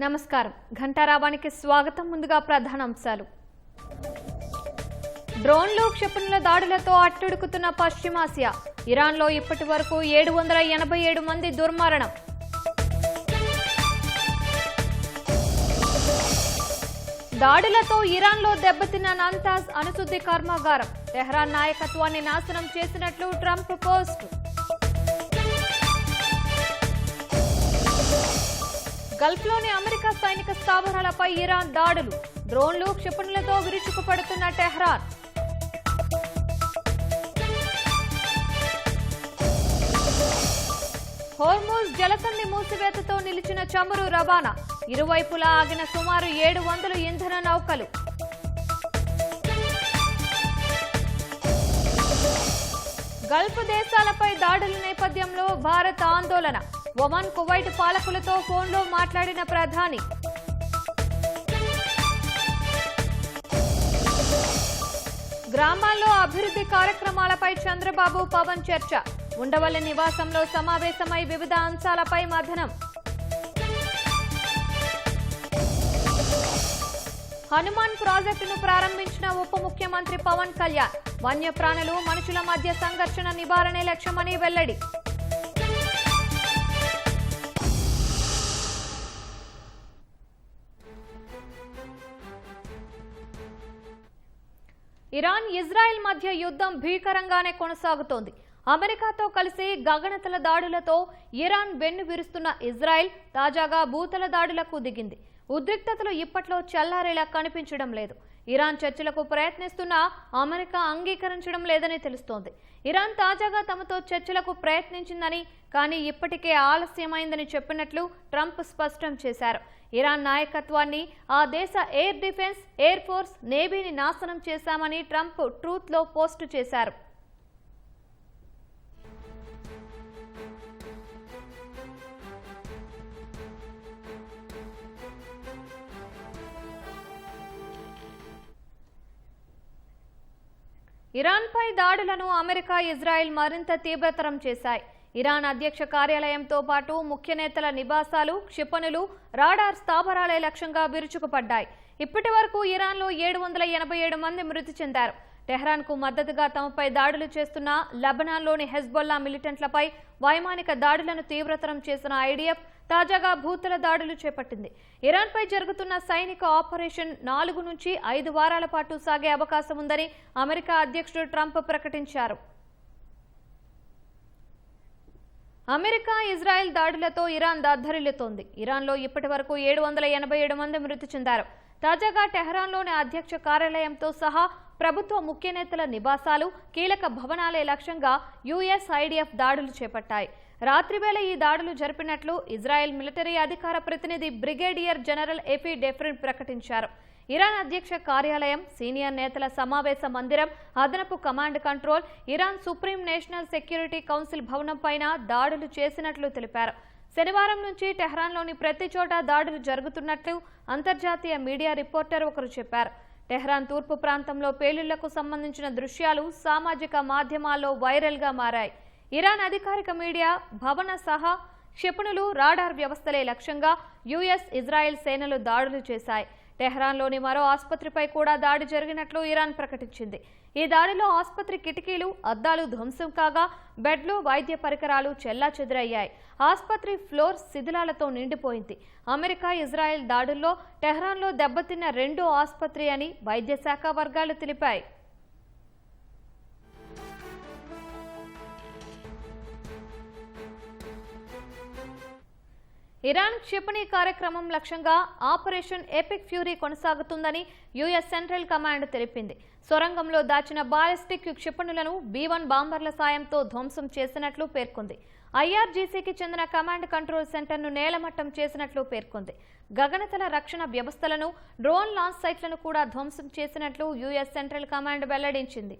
నమస్కారం ఘంటారావానికి స్వాగతం. ముందుగా ప్రధానాంశాలు. డ్రోన్లు క్షిపణుల దాడులతో అట్టుడుకుతున్న పశ్చిమాసియా. ఇరాన్లో ఇప్పటివరకు 787 మంది దుర్మరణం. దాడులతో ఇరాన్లో దెబ్బతిన్న నంతాజ్ అణుశుద్ధి కర్మాగారం. టెహ్రాన్ నాయకత్వాన్ని నాశనం చేసినట్లు ట్రంప్ పోస్ట్. గల్ఫ్లోని అమెరికా సైనిక స్థావరాలపై ఇరాన్ దాడులు. డ్రోన్లు క్షిపణులతో విరుచుకుపడుతున్న టెహ్రాన్. హోర్ముజ్ జలసంధి మూసివేతతో నిలిచిన చమురు రవాణా. ఇరువైపులా ఆగిన సుమారు 700 ఇంధన నౌకలు. గల్ఫ్ దేశాలపై దాడుల నేపథ్యంలో భారత్ ఆందోళన. ఒమన్ కువైట్ పాలకులతో ఫోన్లో మాట్లాడిన ప్రధాని. గ్రామాల్లో అభివృద్ధి కార్యక్రమాలపై చంద్రబాబు పవన్ చర్చ. ఉండవల్లి నివాసంలో సమావేశమై వివిధ అంశాలపై మథనం. హనుమాన్ ప్రాజెక్టును ప్రారంభించిన ఉప ముఖ్యమంత్రి పవన్ కళ్యాణ్. వన్యప్రాణులు మనుషుల మధ్య సంఘర్షణ నివారణే లక్ష్యమని వెల్లడి. ఇరాన్ ఇజ్రాయెల్ మధ్య యుద్ధం భీకరంగానే కొనసాగుతోంది. అమెరికాతో కలిసి గగనతల దాడులతో ఇరాన్ వెన్ను విరుస్తున్న ఇజ్రాయెల్ తాజాగా భూతల దాడులకు దిగింది. ఉద్రిక్తతలు ఇప్పట్లో చల్లారేలా కనిపించడం లేదు. ఇరాన్ చర్చలకు ప్రయత్నిస్తున్నా అమెరికా అంగీకరించడం లేదని తెలుస్తోంది. ఇరాన్ తాజాగా తమతో చర్చలకు ప్రయత్నించిందని, కానీ ఇప్పటికే ఆలస్యమైందని చెప్పినట్లు ట్రంప్ స్పష్టం చేశారు. ఇరాన్ నాయకత్వాన్ని, ఆ దేశ ఎయిర్ డిఫెన్స్, ఎయిర్ ఫోర్స్, నేవీని నాశనం చేశామని ట్రంప్ ట్రూత్లో పోస్టు చేశారు. ఇరాన్పై దాడులను అమెరికా, ఇజ్రాయెల్ మరింత తీవ్రతరం చేశాయి. ఇరాన్ అధ్యక్ష కార్యాలయంతో పాటు ముఖ్య నేతల నివాసాలు, క్షిపణులు, రాడార్ స్థావరాలే లక్ష్యంగా విరుచుకుపడ్డాయి. ఇప్పటి వరకు ఇరాన్లో 787 మంది మృతి చెందారు. టెహ్రాన్కు మద్దతుగా తమపై దాడులు చేస్తున్న లెబనాన్లోని హెజ్బొల్లా మిలిటెంట్లపై వైమానిక దాడులను తీవ్రతరం చేసిన ఐడిఎఫ్ తాజాగా భూతల దాడులు చేపట్టింది. ఇరాన్పై జరుగుతున్న సైనిక ఆపరేషన్ 4 నుంచి 5 వారాల పాటు సాగే అవకాశం ఉందని అమెరికా అధ్యక్షుడు ట్రంప్ ప్రకటించారు. అమెరికా, ఇజ్రాయెల్ దాడులతో ఇరాన్ దద్దరిల్లుతోంది. ఇరాన్లో ఇప్పటి వరకు 787 మంది మృతి చెందారు. తాజాగా టెహ్రాన్లోని అధ్యక్ష కార్యాలయంతో సహా ప్రభుత్వ ముఖ్య నేతల నివాసాలు, కీలక భవనాలే లక్ష్యంగా యుఎస్, ఐడిఎఫ్ దాడులు చేపట్టాయి. రాత్రివేళ ఈ దాడులు జరిపినట్లు ఇజ్రాయెల్ మిలిటరీ అధికార ప్రతినిధి బ్రిగేడియర్ జనరల్ ఎఫీ డెఫ్రిన్ ప్రకటించారు. ఇరాన్ అధ్యక్ష కార్యాలయం, సీనియర్ నేతల సమావేశ మందిరం, అదనపు command control, Iran supreme national security council భవనం పైన దాడులు చేసినట్లు తెలిపారు. శనివారం నుంచి టెహ్రాన్లోని ప్రతి చోట దాడులు జరుగుతున్నట్లు అంతర్జాతీయ మీడియా రిపోర్టర్ ఒకరు చెప్పారు. టెహ్రాన్ తూర్పు ప్రాంతంలో పేలుళ్లకు సంబంధించిన దృశ్యాలు సామాజిక మాధ్యమాల్లో వైరల్గా మారాయి. ఇరాన్ అధికారిక మీడియా భవన సహా క్షిపణులు, రాడార్ వ్యవస్థలే లక్ష్యంగా యుఎస్, ఇజ్రాయెల్ సేనలు దాడులు చేశాయి. టెహ్రాన్లోని మరో ఆసుపత్రిపై కూడా దాడి జరిగినట్లు ఇరాన్ ప్రకటించింది. ఈ దాడిలో ఆసుపత్రి కిటికీలు, అద్దాలు ధ్వంసం కాగా బెడ్లు, వైద్య పరికరాలు చెల్లాచెదురయ్యాయి. ఆసుపత్రి ఫ్లోర్ శిథిలాలతో నిండిపోయింది. అమెరికా, ఇజ్రాయెల్ దాడుల్లో టెహ్రాన్లో దెబ్బతిన్న 2వ ఆసుపత్రి అని వైద్య శాఖ వర్గాలు తెలిపాయి. ఇరాన్ క్షిపణి కార్యక్రమం లక్ష్యంగా ఆపరేషన్ ఎపిక్ ఫ్యూరీ కొనసాగుతుందని యుఎస్ సెంట్రల్ కమాండ్ తెలిపింది. సొరంగంలో దాచిన బాలిస్టిక్ క్షిపణులను B-1 బాంబర్ల సాయంతో ధ్వంసం చేసినట్లు పేర్కొంది. IRGCకి చెందిన కమాండ్ కంట్రోల్ సెంటర్ను నేలమట్టం చేసినట్లు పేర్కొంది. గగనతల రక్షణ వ్యవస్థలను, డ్రోన్ లాంచ్ సైట్లను కూడా ధ్వంసం చేసినట్లు యుఎస్ సెంట్రల్ కమాండ్ వెల్లడించింది.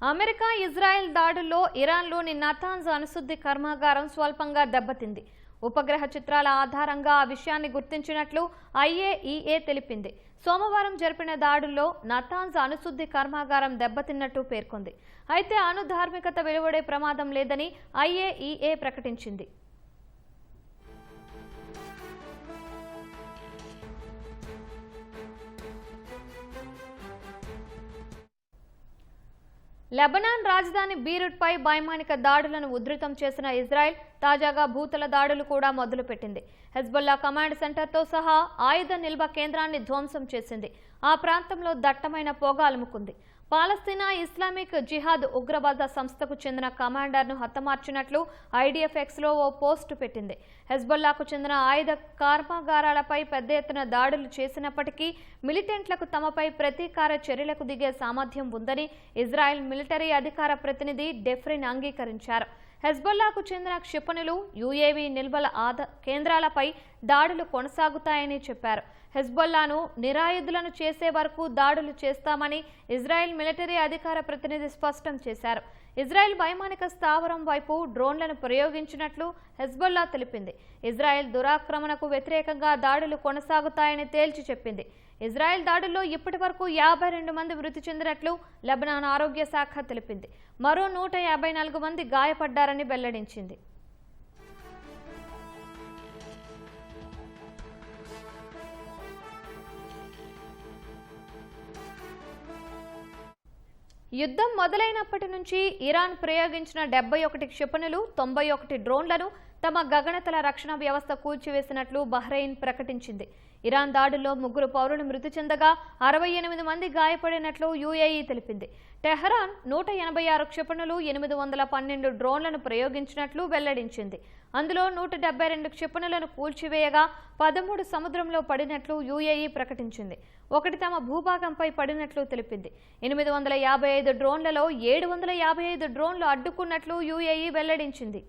అమెరికా, ఇజ్రాయెల్ దాడుల్లో ఇరాన్లోని నతాన్స్ అణుశుద్ధి కర్మాగారం స్వల్పంగా దెబ్బతింది. ఉపగ్రహ చిత్రాల ఆధారంగా ఆ విషయాన్ని గుర్తించినట్లు IAEA తెలిపింది. సోమవారం జరిపిన దాడుల్లో నతాన్స్ అణుశుద్ధి కర్మాగారం దెబ్బతిన్నట్టు పేర్కొంది. అయితే అణు ధార్మికత వెలువడే ప్రమాదం లేదని IAEA ప్రకటించింది. లెబనాన్ రాజధాని బీరుట్పై వైమానిక దాడులను ఉధృతం చేసిన ఇజ్రాయెల్ తాజాగా భూతల దాడులు కూడా మొదలుపెట్టింది. హెజ్బొల్లా కమాండ్ సెంటర్తో సహా ఆయుధ నిల్వ కేంద్రాన్ని ధ్వంసం చేసింది. ఆ ప్రాంతంలో దట్టమైన పొగ అలుముకుంది. పాలస్తీనా ఇస్లామిక్ జిహాద్ ఉగ్రవాద సంస్థకు చెందిన కమాండర్ను హతమార్చినట్లు IDF-Xలో ఓ పోస్టు పెట్టింది. హెజ్బొల్లాకు చెందిన ఆయుధ కర్మాగారాలపై పెద్ద ఎత్తున దాడులు చేసినప్పటికీ మిలిటెంట్లకు తమపై ప్రతీకార చర్యలకు దిగే సామర్థ్యం ఉందని ఇజ్రాయెల్ మిలిటరీ అధికార ప్రతినిధి డెఫ్రిన్ అంగీకరించారు. హెజ్బొల్లాకు చెందిన క్షిపణులు UAV నిల్వల కేంద్రాలపై దాడులు కొనసాగుతాయని చెప్పారు. హెజ్బొల్లాను నిరాయుధులను చేసే వరకు దాడులు చేస్తామని ఇజ్రాయెల్ మిలిటరీ అధికార ప్రతినిధి స్పష్టం చేశారు. ఇజ్రాయెల్ వైమానిక స్థావరం వైపు డ్రోన్లను ప్రయోగించినట్లు హెజ్బొల్లా తెలిపింది. ఇజ్రాయెల్ దురాక్రమణకు వ్యతిరేకంగా దాడులు కొనసాగుతాయని తేల్చి చెప్పింది. ఇజ్రాయెల్ దాడుల్లో ఇప్పటి వరకు 52 మంది మృతి చెందినట్లు లెబనాన్ ఆరోగ్య శాఖ తెలిపింది. మరో 154 మంది గాయపడ్డారని వెల్లడించింది. యుద్ధం మొదలైనప్పటి నుంచి ఇరాన్ ప్రయోగించిన 71 క్షిపణులు, 91 డ్రోన్లను తమ గగనతల రక్షణ వ్యవస్థ కూల్చివేసినట్లు బహ్రెయిన్ ప్రకటించింది. ఇరాన్ దాడుల్లో 3 పౌరులు మృతి చెందగా 68 మంది గాయపడినట్లు UAE తెలిపింది. టెహరాన్ 186 క్షిపణులు, 812 డ్రోన్లను ప్రయోగించినట్లు వెల్లడించింది. అందులో 172 క్షిపణులను కూల్చివేయగా 13 సముద్రంలో పడినట్లు UAE ప్రకటించింది. 1 తమ భూభాగంపై పడినట్లు తెలిపింది. 855 డ్రోన్లలో 755 డ్రోన్లు అడ్డుకున్నట్లు UAE వెల్లడించింది.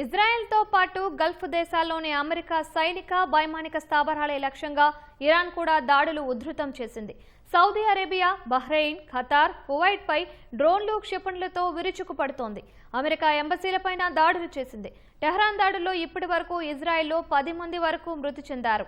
ఇజ్రాయెల్తో పాటు గల్ఫ్ దేశాల్లోని అమెరికా సైనిక వైమానిక స్థావరాలే లక్ష్యంగా ఇరాన్ కూడా దాడులు ఉధృతం చేసింది. సౌదీ అరేబియా, బహ్రెయిన్, ఖతార్, కువైట్పై డ్రోన్లు, క్షిపణులతో విరుచుకుపడుతోంది. అమెరికా ఎంబసీలపైన దాడులు చేసింది. టెహ్రాన్ దాడుల్లో ఇప్పటి వరకు ఇజ్రాయెల్లో 10 మంది వరకు మృతి చెందారు.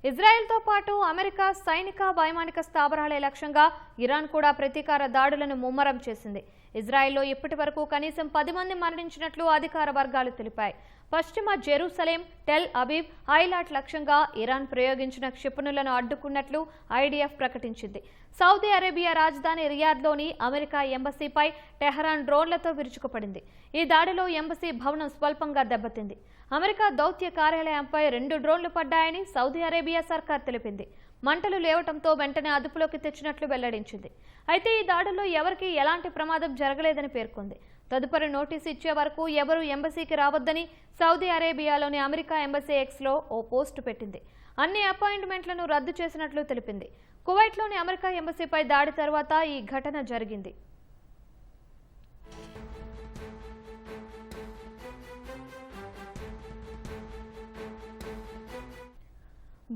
ఇజ్రాయెల్తో పాటు అమెరికా సైనిక వైమానిక స్థావరాలే లక్ష్యంగా ఇరాన్ కూడా ప్రతీకార దాడులను ముమ్మరం చేసింది. ఇజ్రాయెల్లో ఇప్పటి వరకు కనీసం 10 మంది మరణించినట్లు అధికార వర్గాలు తెలిపాయి. పశ్చిమ జెరూసలేం, టెల్ అవీవ్, ఐలాట్ లక్ష్యంగా ఇరాన్ ప్రయోగించిన క్షిపణులను అడ్డుకున్నట్లు IDF ప్రకటించింది. సౌదీ అరేబియా రాజధాని రియాద్లోని అమెరికా ఎంబసీపై టెహరాన్ డ్రోన్లతో విరుచుకుపడింది. ఈ దాడిలో ఎంబసీ భవనం స్వల్పంగా దెబ్బతింది. అమెరికా దౌత్య కార్యాలయంపై 2 డ్రోన్లు పడ్డాయని సౌదీ అరేబియా సర్కార్ తెలిపింది. మంటలు లేవటంతో వెంటనే అదుపులోకి తెచ్చినట్లు వెల్లడించింది. అయితే ఈ దాడుల్లో ఎవరికీ ఎలాంటి ప్రమాదం జరగలేదని పేర్కొంది. తదుపరి నోటీసు ఇచ్చే వరకు ఎవరూ ఎంబసీకి రావద్దని సౌదీ అరేబియాలోని అమెరికా ఎంబసీ Xలో ఓ పోస్టు పెట్టింది. అన్ని అపాయింట్మెంట్లను రద్దు చేసినట్లు తెలిపింది. కువైట్లోని అమెరికా ఎంబసీపై దాడి తర్వాత ఈ ఘటన జరిగింది.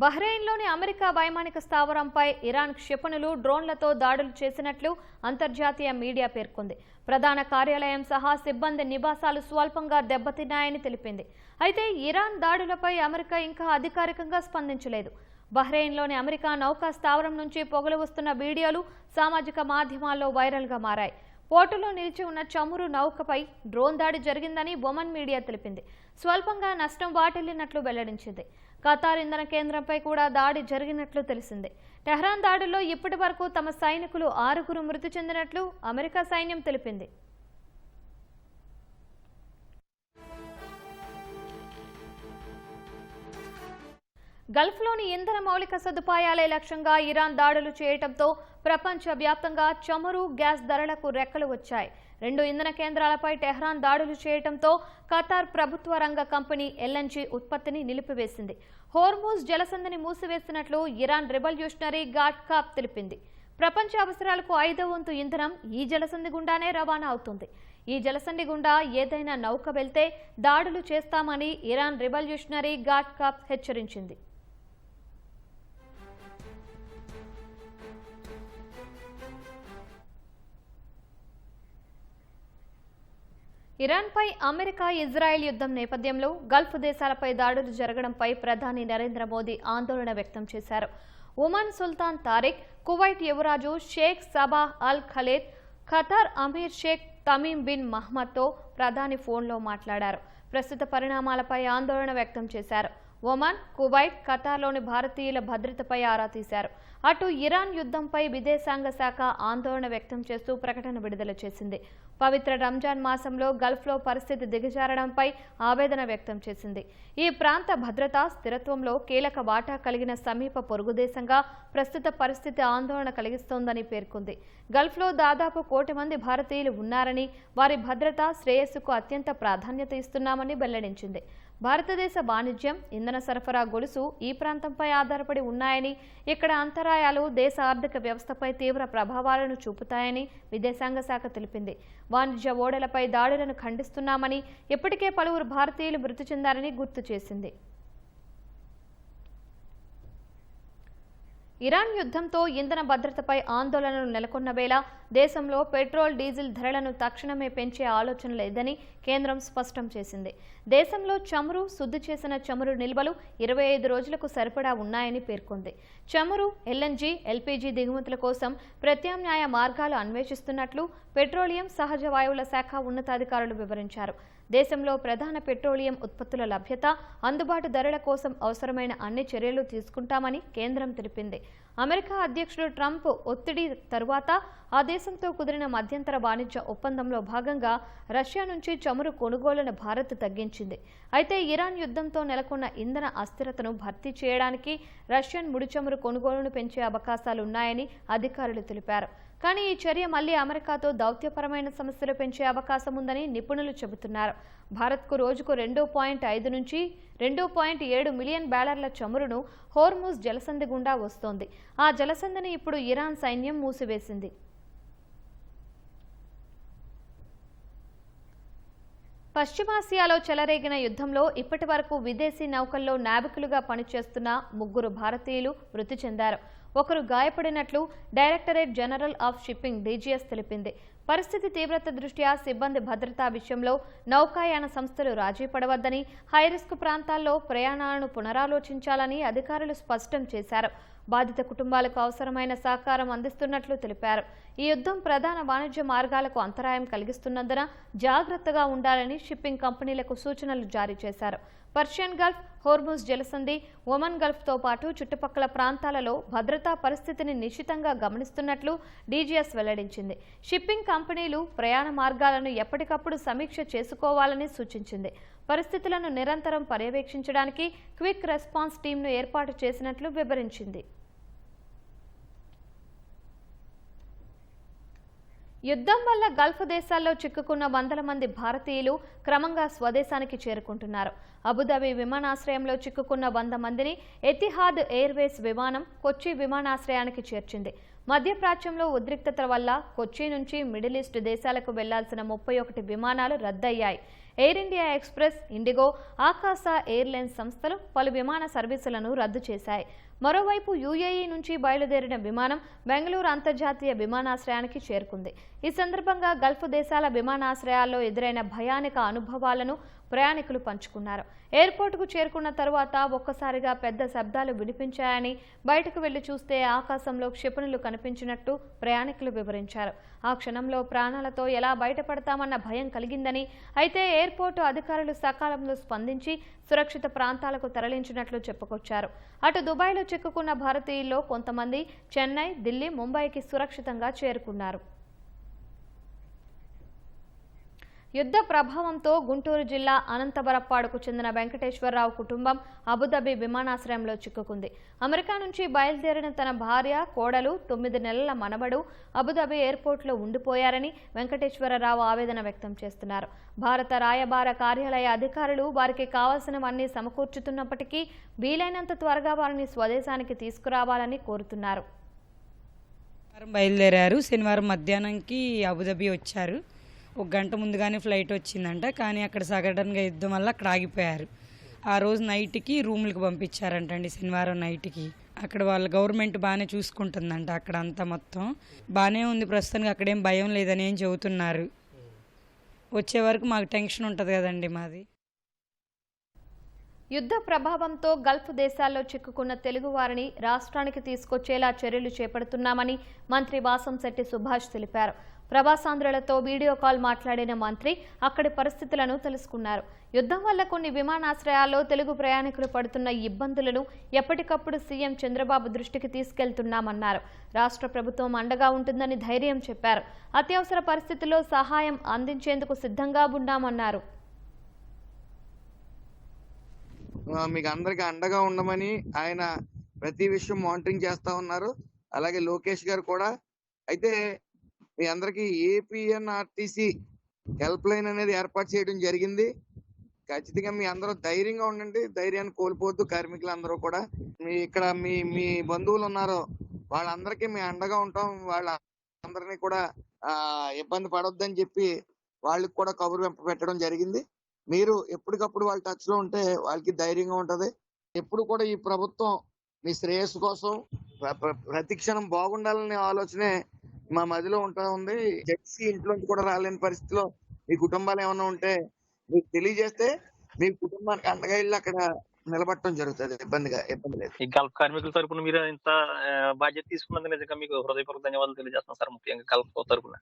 బహ్రెయిన్లోని అమెరికా వైమానిక స్థావరంపై ఇరాన్ క్షిపణులు, డ్రోన్లతో దాడులు చేసినట్లు అంతర్జాతీయ మీడియా పేర్కొంది. ప్రధాన కార్యాలయం సహా సిబ్బంది నివాసాలు స్వల్పంగా దెబ్బతిన్నాయని తెలిపింది. అయితే ఇరాన్ దాడులపై అమెరికా ఇంకా అధికారికంగా స్పందించలేదు. బహ్రెయిన్లోని అమెరికా నౌకా స్థావరం నుంచి పొగలు వస్తున్న వీడియోలు సామాజిక మాధ్యమాల్లో వైరల్గా మారాయి. పోర్టులో నిలిచి ఉన్న చమురు నౌకపై డ్రోన్ దాడి జరిగిందని ఒమన్ మీడియా తెలిపింది. స్వల్పంగా నష్టం వాటిల్లినట్లు వెల్లడించింది. ఖతార్ ఇంధన కేంద్రంపై కూడా దాడి జరిగినట్లు తెలిసింది. టెహ్రాన్ దాడుల్లో ఇప్పటి వరకు తమ సైనికులు 6 మృతి చెందినట్లు అమెరికా సైన్యం తెలిపింది. గల్ఫ్లోని ఇంధన మౌలిక సదుపాయాలే లక్ష్యంగా ఇరాన్ దాడులు చేయడంతో ప్రపంచవ్యాప్తంగా చమురు, గ్యాస్ ధరలకు రెక్కలు వచ్చాయి. 2 ఇంధన కేంద్రాలపై టెహ్రాన్ దాడులు చేయడంతో ఖతార్ ప్రభుత్వ రంగ కంపెనీ LNG ఉత్పత్తిని నిలిపివేసింది. హోర్ముజ్ జలసంధిని మూసివేసినట్లు ఇరాన్ రెవల్యూషనరీ గార్డ్ కాప్ తెలిపింది. ప్రపంచ అవసరాలకు 5వ వంతు ఇంధనం ఈ జలసంధి గుండానే రవాణా అవుతుంది. ఈ జలసంధి గుండా ఏదైనా నౌక వెళ్తే దాడులు చేస్తామని ఇరాన్ రెవల్యూషనరీ గార్డ్ కాప్ హెచ్చరించింది. ఇరాన్పై అమెరికా ఇజ్రాయెల్ యుద్ధం నేపథ్యంలో గల్ఫ్ దేశాలపై దాడులు జరగడంపై ప్రధాని నరేంద్ర మోదీ ఆందోళన వ్యక్తం చేశారు. ఒమన్ సుల్తాన్ తారిక్, కువైట్ యువరాజు Sheikh Sabah Al Khalid, Qatar Amir Sheikh Tamim bin మహ్మద్తో ప్రధాని ఫోన్లో మాట్లాడారు. ప్రస్తుత పరిణామాలపై ఆందోళన వ్యక్తం చేశారు. ఒమన్, కువైట్, ఖతార్లోని భారతీయుల భద్రతపై ఆరా తీశారు. అటు ఇరాన్ యుద్ధంపై విదేశాంగ శాఖ ఆందోళన వ్యక్తం చేస్తూ ప్రకటన విడుదల చేసింది. పవిత్ర రంజాన్ మాసంలో గల్ఫ్లో పరిస్థితి దిగజారడంపై ఆవేదన వ్యక్తం చేసింది. ఈ ప్రాంత భద్రత, స్థిరత్వంలో కీలక వాటా కలిగిన సమీప పొరుగుదేశంగా ప్రస్తుత పరిస్థితి ఆందోళన కలిగిస్తోందని పేర్కొంది. గల్ఫ్లో దాదాపు 1 కోటి మంది భారతీయులు ఉన్నారని, వారి భద్రత, శ్రేయస్సుకు అత్యంత ప్రాధాన్యత ఇస్తున్నామని వెల్లడించింది. భారతదేశ వాణిజ్యం, ఇంధన సరఫరా గొలుసు ఈ ప్రాంతంపై ఆధారపడి ఉన్నాయని, ఇక్కడ అంతరాయాలు దేశ ఆర్థిక వ్యవస్థపై తీవ్ర ప్రభావాలను చూపుతాయని విదేశాంగ శాఖ తెలిపింది. వాణిజ్య ఓడలపై దాడులను ఖండిస్తున్నామని, ఇప్పటికే పలువురు భారతీయులు మృతి చెందారని గుర్తు చేసింది. ఇరాన్ యుద్ధంతో ఇంధన భద్రతపై ఆందోళనలు నెలకొన్న వేళ దేశంలో పెట్రోల్, డీజిల్ ధరలను తక్షణమే పెంచే ఆలోచన లేదని కేంద్రం స్పష్టం చేసింది. దేశంలో చమురు, శుద్ధి చేసిన చమురు నిల్వలు 25 రోజులకు సరిపడా ఉన్నాయని పేర్కొంది. చమురు, ఎల్ఎన్జీ, ఎల్పీజీ దిగుమతుల కోసం ప్రత్యామ్నాయ మార్గాలు అన్వేషిస్తున్నట్లు పెట్రోలియం, సహజ వాయువుల శాఖ ఉన్నతాధికారులు వివరించారు. దేశంలో ప్రధాన పెట్రోలియం ఉత్పత్తుల లభ్యత, అందుబాటు ధరల కోసం అవసరమైన అన్ని చర్యలు తీసుకుంటామని కేంద్రం తెలిపింది. అమెరికా అధ్యక్షుడు ట్రంప్ ఒత్తిడి తరువాత ఆ దేశంతో కుదిరిన మధ్యంతర వాణిజ్య ఒప్పందంలో భాగంగా రష్యా నుంచి చమురు కొనుగోలును భారత్ తగ్గించింది. అయితే ఇరాన్ యుద్ధంతో నెలకొన్న ఇంధన అస్థిరతను భర్తీ చేయడానికి రష్యన్ ముడి చమురు కొనుగోలును పెంచే అవకాశాలున్నాయని అధికారులు తెలిపారు. కానీ ఈ చర్య మళ్లీ అమెరికాతో దౌత్యపరమైన సమస్యలు పెంచే అవకాశం ఉందని నిపుణులు చెబుతున్నారు. భారత్కు రోజుకు 2.5 నుంచి 2.7 మిలియన్ బ్యారెళ్ల చమురును హోర్ముజ్ జలసంధి గుండా వస్తోంది. ఆ జలసంధిని ఇప్పుడు ఇరాన్ సైన్యం మూసివేసింది. పశ్చిమాసియాలో చెలరేగిన యుద్ధంలో ఇప్పటి వరకు విదేశీ నౌకల్లో నావికులుగా పనిచేస్తున్న 3 భారతీయులు మృతి చెందారు. ఒకరు గాయపడినట్లు directorate general of shipping DGS తెలిపింది. పరిస్థితి తీవ్రత దృష్ట్యా సిబ్బంది భద్రతా విషయంలో నౌకాయాన సంస్థలు రాజీ పడవద్దని, హైరిస్క్ ప్రాంతాల్లో ప్రయాణాలను పునరాలోచించాలని అధికారులు స్పష్టం చేశారు. బాధిత కుటుంబాలకు అవసరమైన సహకారం అందిస్తున్నట్లు తెలిపారు. ఈ యుద్ధం ప్రధాన వాణిజ్య మార్గాలకు అంతరాయం కలిగిస్తున్నందున జాగ్రత్తగా ఉండాలని షిప్పింగ్ కంపెనీలకు సూచనలు జారీ చేశారు. పర్షియన్ గల్ఫ్, హోర్ముజ్ జలసంధి, ఒమన్ గల్ఫ్తో పాటు చుట్టుపక్కల ప్రాంతాలలో భద్రతా పరిస్థితిని నిశితంగా గమనిస్తున్నట్లు డీజీఎస్ వెల్లడించింది. షిప్పింగ్ కంపెనీలు ప్రయాణ మార్గాలను ఎప్పటికప్పుడు సమీక్ష చేసుకోవాలని సూచించింది. పరిస్థితులను నిరంతరం పర్యవేక్షించడానికి క్విక్ రెస్పాన్స్ టీంను ఏర్పాటు చేసినట్లు వివరించింది. యుద్ధం వల్ల గల్ఫ్ దేశాల్లో చిక్కుకున్న 100 మంది భారతీయులు క్రమంగా స్వదేశానికి చేరుకుంటున్నారు. అబుదాబి విమానాశ్రయంలో చిక్కుకున్న 100 మందిని ఎతిహాద్ ఎయిర్వేస్ విమానం కొచ్చి విమానాశ్రయానికి చేర్చింది. మధ్యప్రాచ్యంలో ఉద్రిక్తతల వల్ల కొచ్చి నుంచి మిడిల్ ఈస్ట్ దేశాలకు వెళ్లాల్సిన 31 విమానాలు రద్దయ్యాయి. ఎయిర్ ఇండియా ఎక్స్ప్రెస్, ఇండిగో, ఆకాశ ఎయిర్లైన్స్ సంస్థలు పలు విమాన సర్వీసులను రద్దు చేశాయి. మరోవైపు యుఏఈ నుంచి బయలుదేరిన విమానం బెంగళూరు అంతర్జాతీయ విమానాశ్రయానికి చేరుకుంది. ఈ సందర్భంగా గల్ఫ్ దేశాల విమానాశ్రయాల్లో ఎదురైన భయానక అనుభవాలను ప్రయాణికులు పంచుకున్నారు. ఎయిర్పోర్టుకు చేరుకున్న తరువాత ఒక్కసారిగా పెద్ద శబ్దాలు వినిపించాయని, బయటకు వెళ్లి చూస్తే ఆకాశంలో క్షిపణులు కనిపించినట్టు ప్రయాణికులు వివరించారు. ఆ క్షణంలో ప్రాణాలతో ఎలా బయటపడతామన్న భయం కలిగిందని, అయితే ఎయిర్పోర్టు అధికారులు సకాలంలో స్పందించి సురక్షిత ప్రాంతాలకు తరలించినట్లు చెప్పుకొచ్చారు. అటు దుబాయ్లో చిక్కుకున్న భారతీయుల్లో కొంతమంది చెన్నై, ఢిల్లీ, ముంబైకి సురక్షితంగా చేరుకున్నారు. యుద్ధ ప్రభావంతో గుంటూరు జిల్లా అనంతబరప్పాడుకు చెందిన వెంకటేశ్వరరావు కుటుంబం అబుదాబి విమానాశ్రయంలో చిక్కుకుంది. అమెరికా నుంచి బయలుదేరిన తన భార్య, కోడలు, 9 నెలల మనవడు అబుదాబి ఎయిర్పోర్టులో ఉండిపోయారని వెంకటేశ్వరరావు ఆవేదన వ్యక్తం చేస్తున్నారు. భారత రాయబార కార్యాలయ అధికారులు వారికి కావాల్సినవన్నీ సమకూర్చుతున్నప్పటికీ వీలైనంత త్వరగా వారిని స్వదేశానికి తీసుకురావాలని కోరుతున్నారు. బయలుదేరారు. శనివారం మధ్యాహ్నంకి అబుదాబి వచ్చారు. 1 గంట ముందుగానే ఫ్లైట్ వచ్చిందంట. కానీ అక్కడ సడన్గా యుద్ధం వల్ల అక్కడ ఆగిపోయారు. ఆ రోజు నైట్కి రూమ్లకు పంపించారంటండి. శనివారం నైట్కి అక్కడ వాళ్ళ గవర్నమెంట్ బాగానే చూసుకుంటుందంట. అక్కడ అంతా మొత్తం బాగానే ఉంది ప్రస్తుతానికి, అక్కడేం భయం లేదని ఏం చెబుతున్నారు. వచ్చే వరకు మాకు టెన్షన్ ఉంటుంది కదండి మాది. యుద్ధ ప్రభావంతో గల్ఫ్ దేశాల్లో చిక్కుకున్న తెలుగు వారిని రాష్ట్రానికి తీసుకొచ్చేలా చర్యలు చేపడుతున్నామని మంత్రి వాసంశెట్టి సుభాష్ తెలిపారు. ప్రవాసాంధ్రులతో వీడియో కాల్ మాట్లాడిన మంత్రి అక్కడి పరిస్థితులను తెలుసుకున్నారు. యుద్ధం వల్ల కొన్ని విమానాశ్రయాల్లో తెలుగు ప్రయాణికులు పడుతున్న ఇబ్బందులను ఎప్పటికప్పుడు సీఎం చంద్రబాబు దృష్టికి తీసుకెళ్తున్నామన్నారు. రాష్ట్ర ప్రభుత్వం అండగా ఉంటుందని ధైర్యం చెప్పారు. అత్యవసర పరిస్థితుల్లో సహాయం అందించేందుకు సిద్ధంగా ఉన్నామన్నారు. మీకు అందరికి అండగా ఉండమని ఆయన ప్రతి విషయం మానిటరింగ్ చేస్తా ఉన్నారు. అలాగే లోకేష్ గారు కూడా. అయితే మీ అందరికి ఏపీఎన్ఆర్టీసీ హెల్ప్ లైన్ అనేది ఏర్పాటు చేయడం జరిగింది. ఖచ్చితంగా మీ అందరూ ధైర్యంగా ఉండండి, ధైర్యాన్ని కోల్పోవద్దు. కార్మికులందరూ కూడా ఇక్కడ మీ బంధువులు ఉన్నారో వాళ్ళందరికీ మీ అండగా ఉంటాం. వాళ్ళందరినీ కూడా ఇబ్బంది పడొద్దని చెప్పి వాళ్ళకి కూడా కబురు పెట్టడం జరిగింది. మీరు ఎప్పటికప్పుడు వాళ్ళ టచ్ లో ఉంటే వాళ్ళకి ధైర్యంగా ఉంటది. ఎప్పుడు కూడా ఈ ప్రభుత్వం మీ శ్రేయస్సు కోసం ప్రతిక్షణం బాగుండాలనే ఆలోచనే మా మదిలో ఉంటా ఉంది. జడ్సీ ఇంట్లోంచి కూడా రాలేని పరిస్థితిలో మీ కుటుంబాలు ఏమైనా ఉంటే మీకు తెలియజేస్తే మీ కుటుంబానికి అండగా వెళ్ళి అక్కడ నిలబడటం జరుగుతుంది. ఇబ్బంది లేదు. ఈ గల్ఫ్ కార్మికుల తరపున మీరు ఇంత బాధ్యత తీసుకున్నందుకు నిజంగా మీకు హృదయపూర్వక ధన్యవాదాలు తెలియజేస్తున్నాం సార్. ముఖ్యంగా గల్ఫ్ తరపున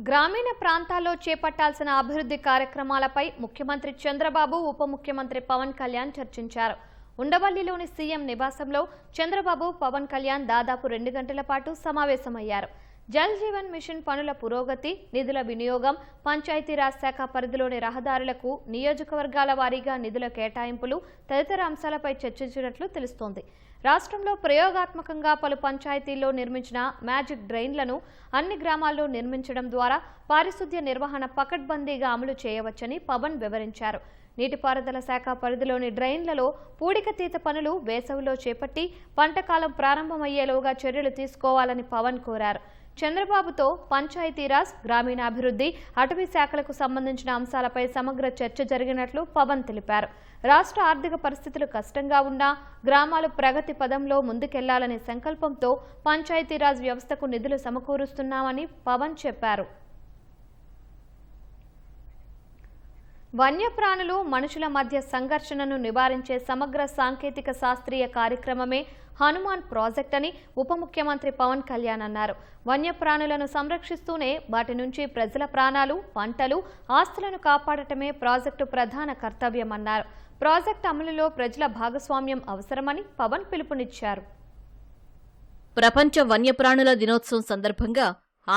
గ్రామీణ ప్రాంతాల్లో చేపట్టాల్సిన అభివృద్ధి కార్యక్రమాలపై ముఖ్యమంత్రి చంద్రబాబు, ఉప ముఖ్యమంత్రి పవన్ కళ్యాణ్ చర్చించారు. ఉండవల్లిలోని సీఎం నివాసంలో చంద్రబాబు, పవన్ కళ్యాణ్ దాదాపు 2 గంటల పాటు సమావేశమయ్యారు. జల్ జీవన్ మిషన్ పనుల పురోగతి, నిధుల వినియోగం, పంచాయతీరాజ్ శాఖ పరిధిలోని రహదారులకు నియోజకవర్గాల వారీగా నిధుల కేటాయింపులు తదితర అంశాలపై చర్చించినట్లు తెలుస్తోంది. రాష్ట్రంలో ప్రయోగాత్మకంగా పలు పంచాయతీల్లో నిర్మించిన మ్యాజిక్ డ్రైన్లను అన్ని గ్రామాల్లో నిర్మించడం ద్వారా పారిశుద్ధ్య నిర్వహణ పకడ్బందీగా అమలు చేయవచ్చని పవన్ వివరించారు. నీటిపారుదల శాఖ పరిధిలోని డ్రైన్లలో పూడికతీత పనులు వేసవిలో చేపట్టి పంటకాలం ప్రారంభమయ్యేలోగా చర్యలు తీసుకోవాలని పవన్ కోరారు. చంద్రబాబుతో పంచాయతీరాజ్, గ్రామీణాభివృద్ధి, అటవీ శాఖలకు సంబంధించిన అంశాలపై సమగ్ర చర్చ జరిగినట్లు పవన్ తెలిపారు. రాష్ట్ర ఆర్థిక పరిస్థితులు కష్టంగా ఉన్నా గ్రామాలు ప్రగతి పదంలో ముందుకెళ్లాలనే సంకల్పంతో పంచాయతీరాజ్ వ్యవస్థకు నిధులు సమకూరుస్తున్నామని పవన్ చెప్పారు. వన్యప్రాణులు, మనుషుల మధ్య సంఘర్షణను నివారించే సమగ్ర సాంకేతిక శాస్త్రీయ కార్యక్రమమే హనుమాన్ ప్రాజెక్ట్ అని ఉప ముఖ్యమంత్రి పవన్ కళ్యాణ్ అన్నారు. వన్యప్రాణులను సంరక్షిస్తూనే వాటి నుంచి ప్రజల ప్రాణాలు, పంటలు, ఆస్తులను కాపాడటమే ప్రాజెక్టు ప్రధాన కర్తవ్యమన్నారు. ప్రాజెక్టు అమలులో ప్రజల భాగస్వామ్యం అవసరమని పవన్ పిలుపునిచ్చారు. ప్రపంచ వన్యప్రాణుల దినోత్సవం సందర్భంగా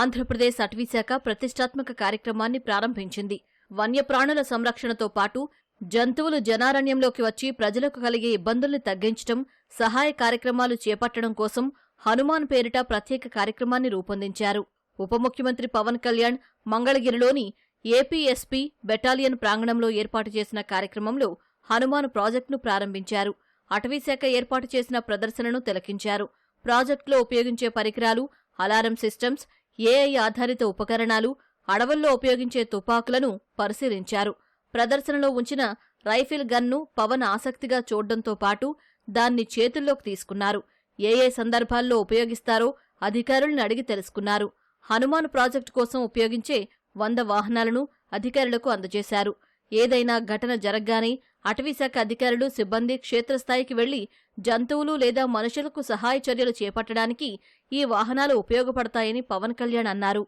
ఆంధ్రప్రదేశ్ అటవీశాఖ ప్రతిష్టాత్మక కార్యక్రమాన్ని ప్రారంభించింది. వన్యప్రాణుల సంరక్షణతో పాటు జంతువులు జనారణ్యంలోకి వచ్చి ప్రజలకు కలిగే ఇబ్బందుల్ని తగ్గించడం, సహాయ కార్యక్రమాలు చేపట్టడం కోసం హనుమాన్ పేరిట ప్రత్యేక కార్యక్రమాన్ని రూపొందించారు. ఉప ముఖ్యమంత్రి పవన్ కళ్యాణ్ మంగళగిరిలోని ఏపీఎస్పీ బెటాలియన్ ప్రాంగణంలో ఏర్పాటు చేసిన కార్యక్రమంలో హనుమాన్ ప్రాజెక్టును ప్రారంభించారు. అటవీశాఖ ఏర్పాటు చేసిన ప్రదర్శనను తిలకించారు. ప్రాజెక్టులో ఉపయోగించే పరికరాలు, అలారం సిస్టమ్స్, ఏఐ ఆధారిత ఉపకరణాలు, అడవుల్లో ఉపయోగించే తుపాకులను పరిశీలించారు. ప్రదర్శనలో ఉంచిన రైఫిల్ గన్ను పవన్ ఆసక్తిగా చూడడంతో పాటు దాన్ని చేతుల్లోకి తీసుకున్నారు. ఏ సందర్భాల్లో ఉపయోగిస్తారో అధికారులను అడిగి తెలుసుకున్నారు. హనుమాన్ ప్రాజెక్టు కోసం ఉపయోగించే 100 వాహనాలను అధికారులకు అందజేశారు. ఏదైనా ఘటన జరగ్గానే అటవీశాఖ అధికారులు, సిబ్బంది క్షేత్రస్థాయికి వెళ్లి జంతువులు లేదా మనుషులకు సహాయ చర్యలు చేపట్టడానికి ఈ వాహనాలు ఉపయోగపడతాయని పవన్ కళ్యాణ్ అన్నారు.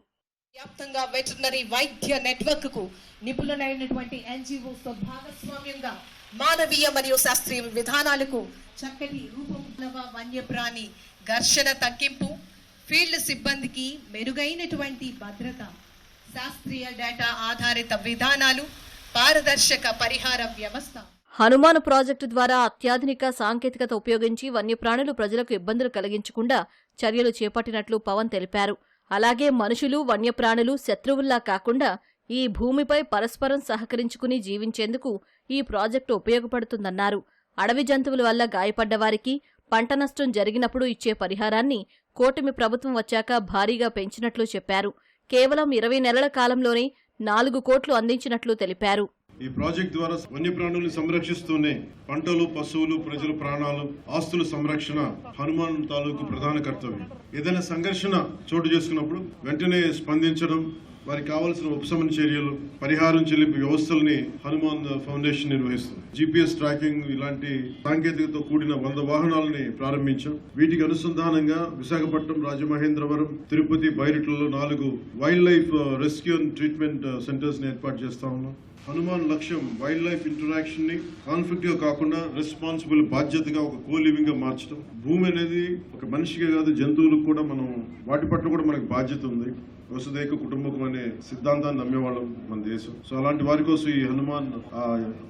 వ్యాప్తంగా వెటర్నరీ వైద్య నెట్వర్క్ కు నిపుణులైనటువంటి NGOs తో భాగస్వామ్యంగా మానవీయ మరియు శాస్త్రీయ విధానాలకు చక్కటి రూపం, వన్యప్రాణి ఘర్షణ తగ్గింపు, ఫీల్డ్ సిబ్బందికి మెరుగైనటువంటి భద్రత, శాస్త్రీయ డేటా ఆధారిత విధానాలు, పారదర్శక పరిహార వ్యవస్థ. హనుమాన్ ప్రాజెక్టు ద్వారా అత్యాధునిక సాంకేతికత ఉపయోగించి వన్యప్రాణులు ప్రజలకు ఇబ్బందులు కలిగించకుండా చర్యలు చేపట్టినట్లు పవన్ తెలిపారు. అలాగే మనుషులు, వన్యప్రాణులు శత్రువుల్లా కాకుండా ఈ భూమిపై పరస్పరం సహకరించుకుని జీవించేందుకు ఈ ప్రాజెక్టు ఉపయోగపడుతుందన్నారు. అడవి జంతువుల వల్ల గాయపడ్డవారికి పంట నష్టం జరిగినప్పుడు ఇచ్చే పరిహారాన్ని కూటమి ప్రభుత్వం వచ్చాక భారీగా పెంచినట్లు చెప్పారు. కేవలం 20 నెలల కాలంలోనే 4 కోట్లు అందించినట్లు తెలిపారు. ఈ ప్రాజెక్ట్ ద్వారా వన్యప్రాణుల్ని సంరక్షిస్తూనే పంటలు, పశువులు, ప్రజల ప్రాణాలు, ఆస్తుల సంరక్షణ హనుమాన్ తాలూకు ప్రధాన కర్తవ్యం. ఏదైనా సంఘర్షణ చోటు చేసుకున్నప్పుడు వెంటనే స్పందించడం, వారికి కావాల్సిన ఉపశమన చర్యలు, పరిహారం చెల్లింపు వ్యవస్థల్ని హనుమాన్ ఫౌండేషన్ నిర్వహిస్తుంది. GPS ట్రాకింగ్ ఇలాంటి సాంకేతికతతో కూడిన 100 వాహనాలని ప్రారంభించాం. వీటికి అనుసంధానంగా విశాఖపట్నం, రాజమహేంద్రవరం, తిరుపతి, బైరిట్లలో 4 wildlife rescue and treatment centres ని ఏర్పాటు చేస్తా ఉన్నాం. హనుమాన్ లక్ష్యం వైల్డ్ లైఫ్ ఇంటరాక్షన్ ని కాన్ఫ్లిక్ట్ గా కాకుండా రెస్పాన్సిబుల్, బాధ్యతగా ఒక కో-లివింగ్ గా మార్చడం. భూమి అనేది ఒక మనిషికే కాదు, జంతువులకు కూడా మనం వాటి పట్ల కూడా మనకు బాధ్యత ఉంది. వసుదైక కుటుంబకం అనే సిద్ధాంతాన్ని నమ్మేవాళ్ళం మన దేశం. సో అలాంటి వారి కోసం ఈ హనుమాన్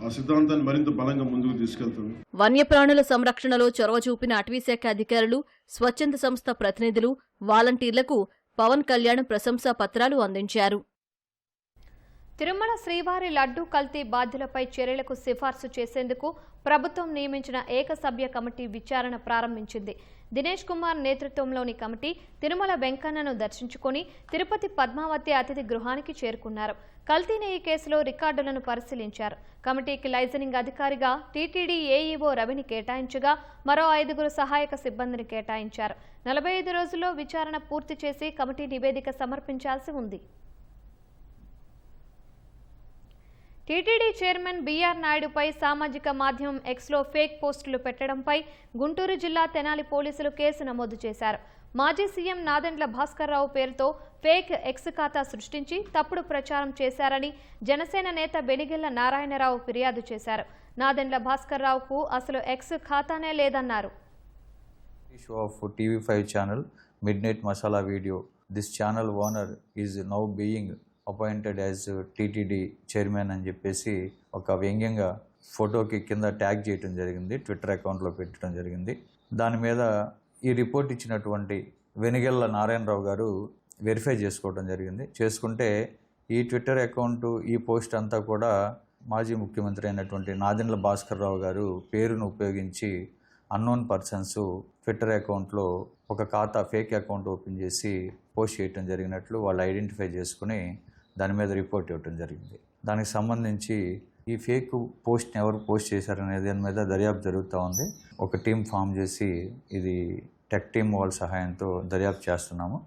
ఆ సిద్ధాంతాన్ని మరింత బలంగా ముందుకు తీసుకెళ్తుంది. వన్యప్రాణుల సంరక్షణలో చొరవ చూపిన అటవీశాఖ అధికారులు, స్వచ్ఛంద సంస్థ ప్రతినిధులు, వాలంటీర్లకు పవన్ కళ్యాణ్ ప్రశంసా పత్రాలు అందించారు. తిరుమల శ్రీవారి లడ్డూ కల్తీ బాధ్యులపై చర్యలకు సిఫార్సు చేసేందుకు ప్రభుత్వం నియమించిన ఏకసభ్య కమిటీ విచారణ ప్రారంభించింది. దినేష్ కుమార్ నేతృత్వంలోని కమిటీ తిరుమల వెంకన్నను దర్శించుకుని తిరుపతి పద్మావతి అతిథి గృహానికి చేరుకున్నారు. కల్తీ నెయ్యి కేసులో రికార్డులను పరిశీలించారు. కమిటీకి లైజనింగ్ అధికారిగా టీటీడీ ఏఈఓ రవిని కేటాయించగా మరో 5 సహాయక సిబ్బందిని కేటాయించారు. 45 రోజుల్లో విచారణ పూర్తి చేసి కమిటీ నివేదిక సమర్పించాల్సి ఉంది. టీటీడీ చైర్మన్ బీఆర్ నాయుడుపై సామాజిక మాధ్యమం ఎక్స్లో ఫేక్ పోస్టులు పెట్టడంపై గుంటూరు జిల్లా తెనాలి పోలీసులు కేసు నమోదు చేశారు. మాజీ సీఎం నాదెండ్ల భాస్కర్రావు పేరుతో ఫేక్ ఎక్స్ ఖాతా సృష్టించి తప్పుడు ప్రచారం చేశారని జనసేన నేత బెనిగెళ్ల నారాయణరావు ఫిర్యాదు చేశారు. నాదెండ్ల భాస్కర్రావుకు అసలు ఎక్స్ ఖాతానే లేదన్నారు. Show of TV5 channel Midnight Masala Video. This channel owner is now being appointed as TTD chairman అని చెప్పేసి ఒక వ్యంగ్యంగా ఫోటోకి కింద ట్యాగ్ చేయడం జరిగింది, ట్విట్టర్ అకౌంట్లో పెట్టడం జరిగింది. దాని మీద ఈ రిపోర్ట్ ఇచ్చినటువంటి వెనిగెళ్ల నారాయణరావు గారు వెరిఫై చేసుకోవడం జరిగింది. చేసుకుంటే ఈ ట్విట్టర్ అకౌంట్, ఈ పోస్ట్ అంతా కూడా మాజీ ముఖ్యమంత్రి అయినటువంటి నాదెండ్ల భాస్కర్రావు గారు పేరును ఉపయోగించి అన్నోన్ పర్సన్స్ ట్విట్టర్ అకౌంట్లో ఒక ఖాతా, ఫేక్ అకౌంట్ ఓపెన్ చేసి పోస్ట్ చేయడం జరిగినట్లు వాళ్ళు ఐడెంటిఫై చేసుకుని దాని మీద రిపోర్ట్ ఇవ్వడం జరిగింది. దానికి సంబంధించి ఈ ఫేక్ పోస్ట్ని ఎవరు పోస్ట్ చేశారనే దాని మీద దర్యాప్తు జరుగుతూ ఉంది. ఒక టీం ఫామ్ చేసి ఇది టెక్ టీం వాళ్ళ సహాయంతో దర్యాప్తు చేస్తున్నాము.